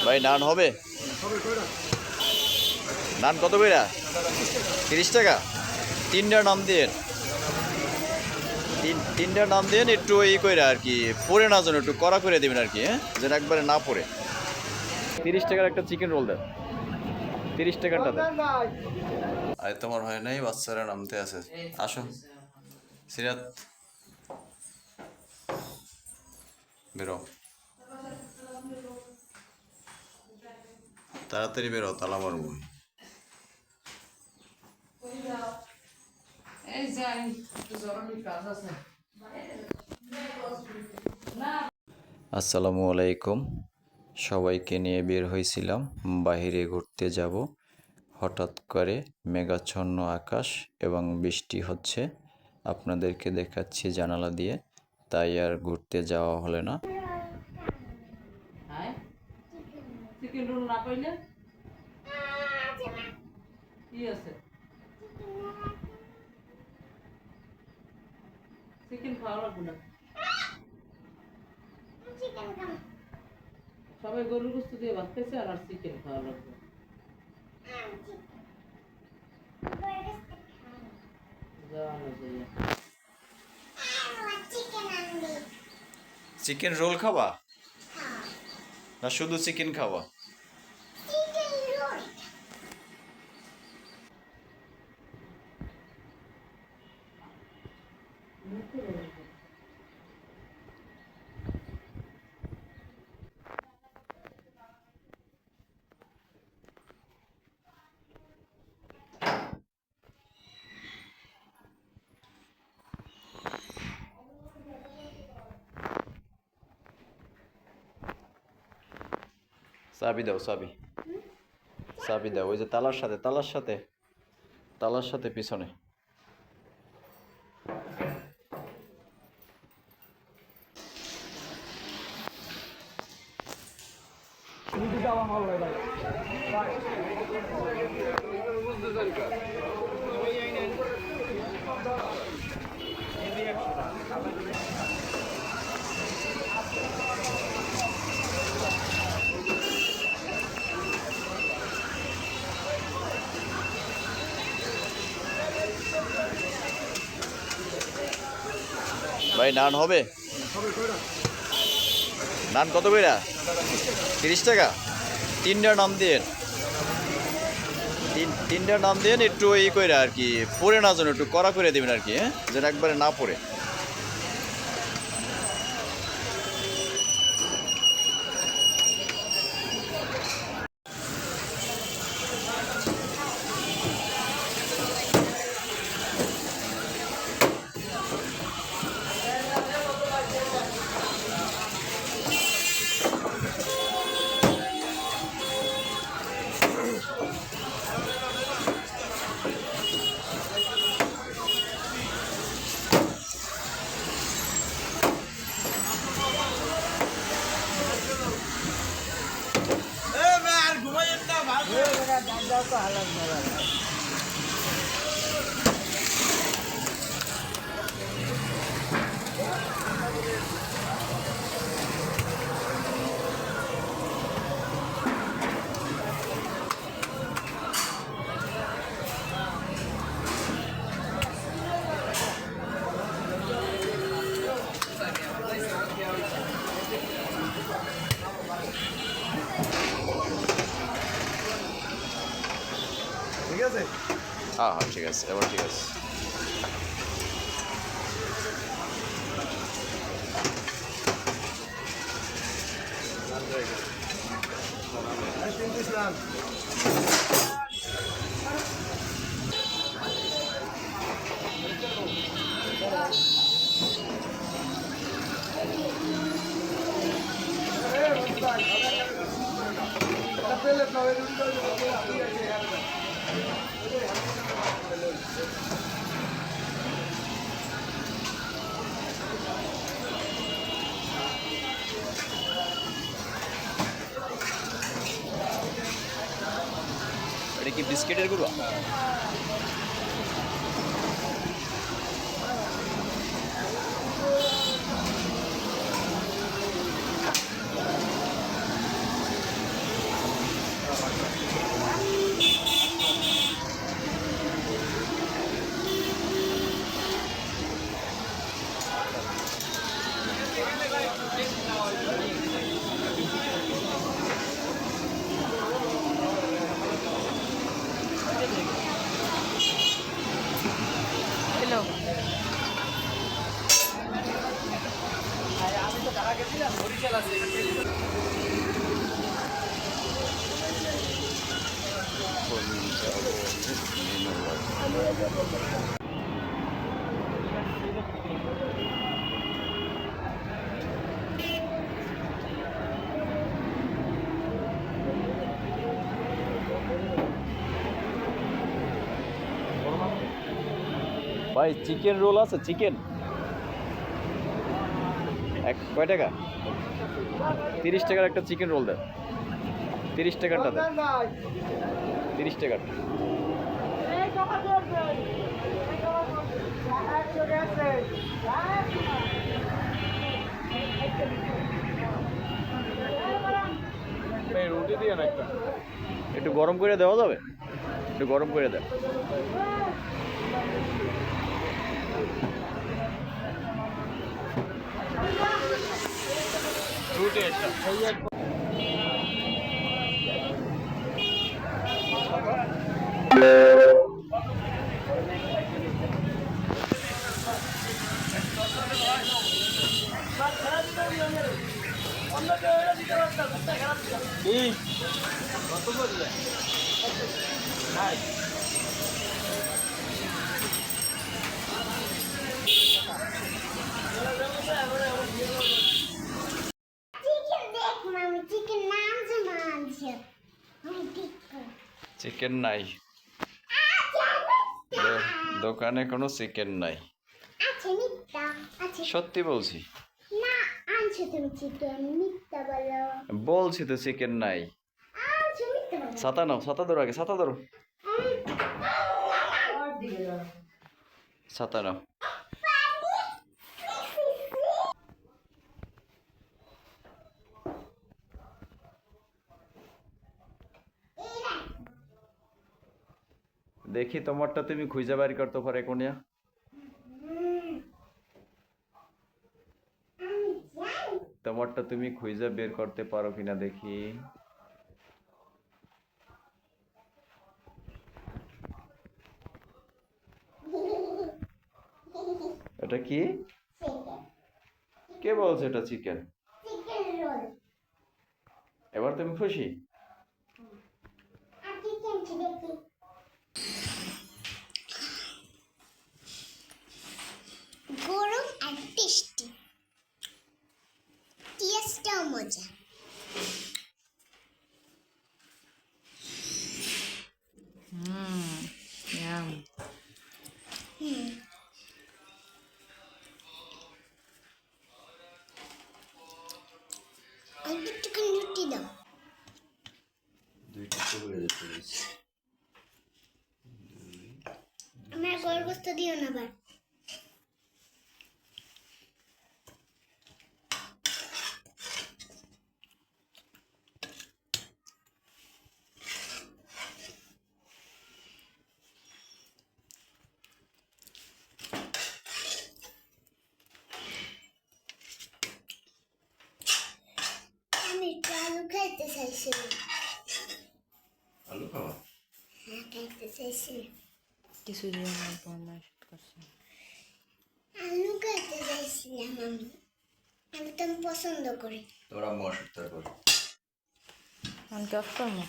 ভাই নান হবে? নান কত কইরা? 30 টাকা। তিনটার নাম দিন, তিনটার নাম দিন। একটু ই কইরা আর কি পরে না যেন একটু কড়া করে দেবেন আর কি, হ্যাঁ, যেন একবারে না পড়ে। 30 টাকার একটা চিকেন রোল দেন, 30 টাকারটা দেন। আয় তোমার হয় নাই, বাচ্চারা নামতে আছে। আসো সিরাত, বেরো তাড়াতাড়ি বেরো, তালা মারবো। আসসালামু আলাইকুম। সবাইকে নিয়ে বের হয়েছিলাম বাইরে ঘুরতে যাব। হঠাৎ করে মেঘাচ্ছন্ন আকাশ এবং বৃষ্টি হচ্ছে, আপনাদেরকে দেখাচ্ছি জানালা দিয়ে, তাই আর ঘুরতে যাওয়া হলো না। চিকেন রোল না পাইলে কি আছে? চিকেন খাওয়া লাগবে না, সবাই গরুর গোস্ত দিয়ে ভাত খাইছে আর চিকেন খাওয়া লাগবে। চিকেন রোল খাবা না শুধু চিকেন খাওয়া? চাবি দাও, চাবি, চাবি দাও। ওই যে তালার সাথে, তালার সাথে, তালার সাথে পিছনে। ভাই নান হবে? নান কত কইরা? 30 টাকা। তিনটার নাম দিন, তিনটার নাম দিন। একটু ই কইরা আর কি পরে না যেন একটু কড়া করে দেবেন আর কি, হ্যাঁ, যেন একবারে না পড়ে। ঠিক আছে? হ্যাঁ হ্যাঁ ঠিক আছে, এবার ঠিক আছে। ইসলাম এটা কি বিস্কিটের গুঁড়ো? ভাই চিকেন রোল আছে চিকেন কয় টাকা 30 টাকার একটা চিকেন রোল দেন 30 টাকারটা দেন 30 টাকার রুটি দিয়ে না একটা একটু গরম করে দেওয়া যাবে একটু গরম করে দেন রুটি একটা কত করলে নাই চিকেন নাই দোকানে কোনো চিকেন নাই আচ্ছা মিথ্যা আচ্ছা সত্যি বলছি না আনছো তুমি চিকেন মিথ্যা বলো বলছি তো চিকেন নাই আনছো মিথ্যা বলো ছাতা নাও ছাতা ধরো আগে ছাতা ধরো ছাতা নাও দেখি তোমারটা তুমি খুঁজে বাড়ি করতে পারে কোনিয়া তোমারটা তুমি খুঁজে বের করতে পারো কিনা দেখি এটা কি কে বলছে এটা চিকেন চিকেন রোল এবার তুমি খুশি আর চিকেন দেখি গরম আর টেস্টি টেস্টটাও মজা আর একটুখানি রুটি দাও আমার গর্ভস্থ দিও না আবার আমি একটু আলু খাইতে চাইছিলাম আলু খাওয়া হ্যাঁ খাইতে চাইছিলাম কিছু দিয়ে আমার ফরমাইশ করছে আলু খাইতে চাইছিলাম আমি আমি তো আমি পছন্দ করি তোরা অসুস্থ করে আমি কাজ করবো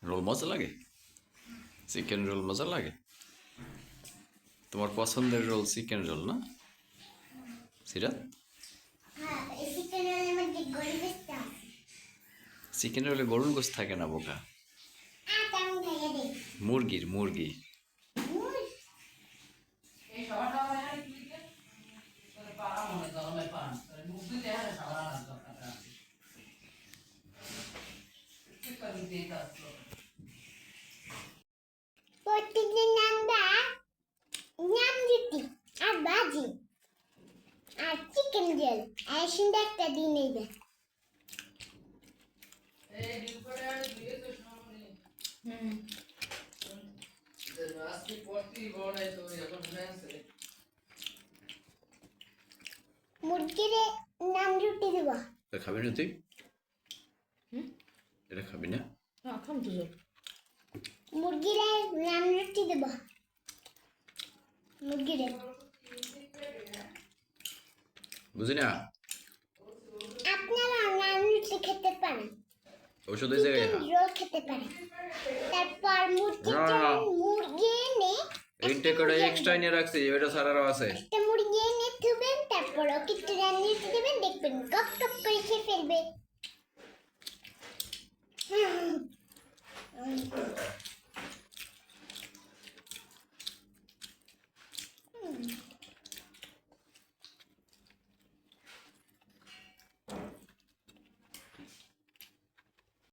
রোল মজা লাগে চিকেন রোল মজা লাগে তোমার পছন্দের রোল চিকেন রোল না সিরাত হ্যাঁ এই চিকেন রোলের মধ্যে গরিবের আছে চিকেন রোলে গরুর গোস্ত থাকে না বোকা আচ্ছা আমি খাইয়ে দিই মুরগির মুরগি এই সবাটা মানে কি তোর পাড়া মনে গরমে পান তোর মুখ দিতে হ্যাঁ সারা রাত দরকার আছে কি করবি এই কাজ প্রত্যেকদিন আমরা নাম রুটি আর ভাজি আর চিকেন রোল আর সুন্দর একটা দিন নেবে এই ডিপরে আর দিয়ে তো সামনে আজকে পড়তি বড় তো এখন ফ্রেন্ডস মুরগির নাম রুটি দেবো খাবি না তুই এটা খাবি না? হ্যাঁ খাম তো যাও মুরগিরে নান রুটি দেব মুরগিরে বুঝি না? আপনারা নান রুটি খেতে পারেন ওষুধ হয়ে যায় চিকেন রোল খেতে পারেন তারপর মুরগি এনে ইনটেক করে এক্সট্রা নিয়ে রাখছি, ওটা সারারও আছে। একটা মুরগি এনে থুবেন তারপর ওকে একটু রান্না করে দেবেন দেখবেন গপ গপ করে খেয়ে ফেলবে